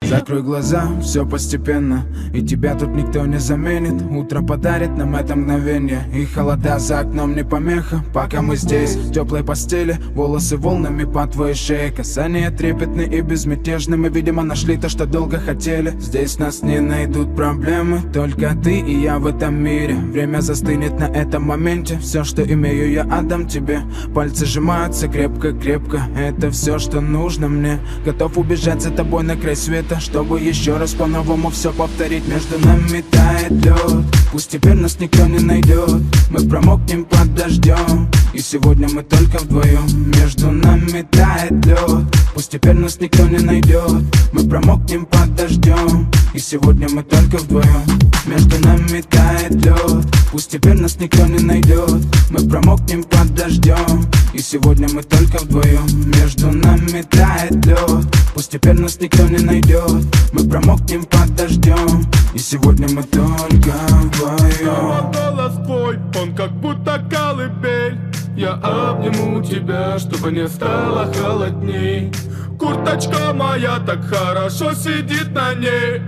Закрой глаза, все постепенно, и тебя тут никто не заменит. Утро подарит нам это мгновение, и холода за окном не помеха. Пока мы здесь, в теплой постели, волосы волнами по твоей шее. Касания трепетны и безмятежны, мы, видимо, нашли то, что долго хотели. Здесь нас не найдут проблемы, только ты и я в этом мире. Время застынет на этом моменте, все, что имею, я отдам тебе. Пальцы сжимаются крепко-крепко, это все, что нужно мне. Готов убежать за тобой на край света, чтобы еще раз по-новому все повторить. Между нами тает лед, пусть теперь нас никто не найдет. Мы промокнем под дождем, и сегодня мы только вдвоем. Между нами тает лед, пусть теперь нас никто не найдет. Мы промокнем под дождем, и сегодня мы только вдвоем. Между нами тает лед, пусть теперь нас никто не найдет. Мы промокнем под дождем, и сегодня мы только вдвоем. Между нами тает лед, пусть теперь нас никто не найдет. Мы промокнем под дождем, и сегодня мы только вдвоем. Голос твой, он как будто колыбель. Я обниму тебя, чтобы не стало холодней. Курточка моя так хорошо сидит на ней.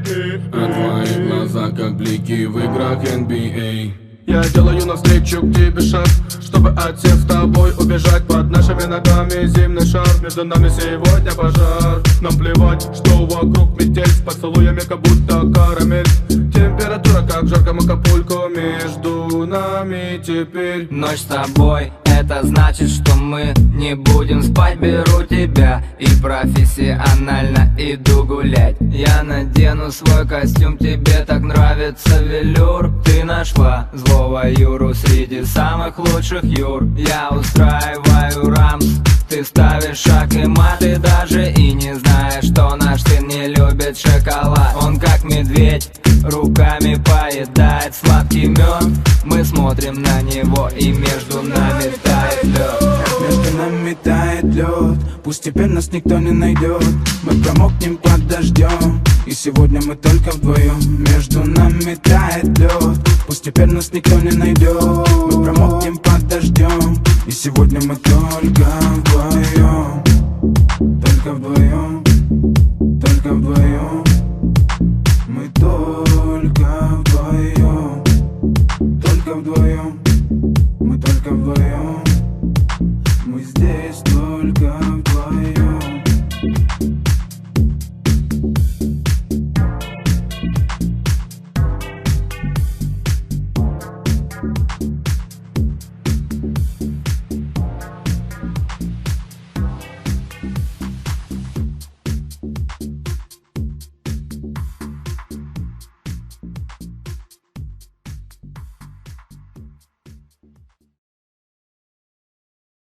А твои глаза как блики в играх NBA. Я делаю навстречу к тебе шаг, чтобы отсев с тобой убежать. Под нашими ногами зимний шар, между нами сегодня пожар. Нам плевать, что вокруг метель, с поцелуями как будто карамель. Температура как в жарком Акапулько, между нами теперь ночь с тобой, это значит, что мы не будем спать. Беру тебя и профессионально иду гулять. Я надену свой костюм, тебе так нравится велюр. Ты нашла злого Юру среди самых лучших Юр. Я устраиваю рамс, ты ставишь шаг и мат. Ты даже и не знаешь, что наш сын не любит шоколад. Он как медведь, руками поедает сладкий мед. Мы смотрим на него, и между нами тает лед. Между нами тает лед, пусть теперь нас никто не найдет. Мы промокнем под дождем, и сегодня мы только вдвоем. Между нами тает лед, пусть теперь нас никто не найдет. Мы промокнем под дождем, и сегодня мы только вдвоем. Только вдвоем, только вдвоем.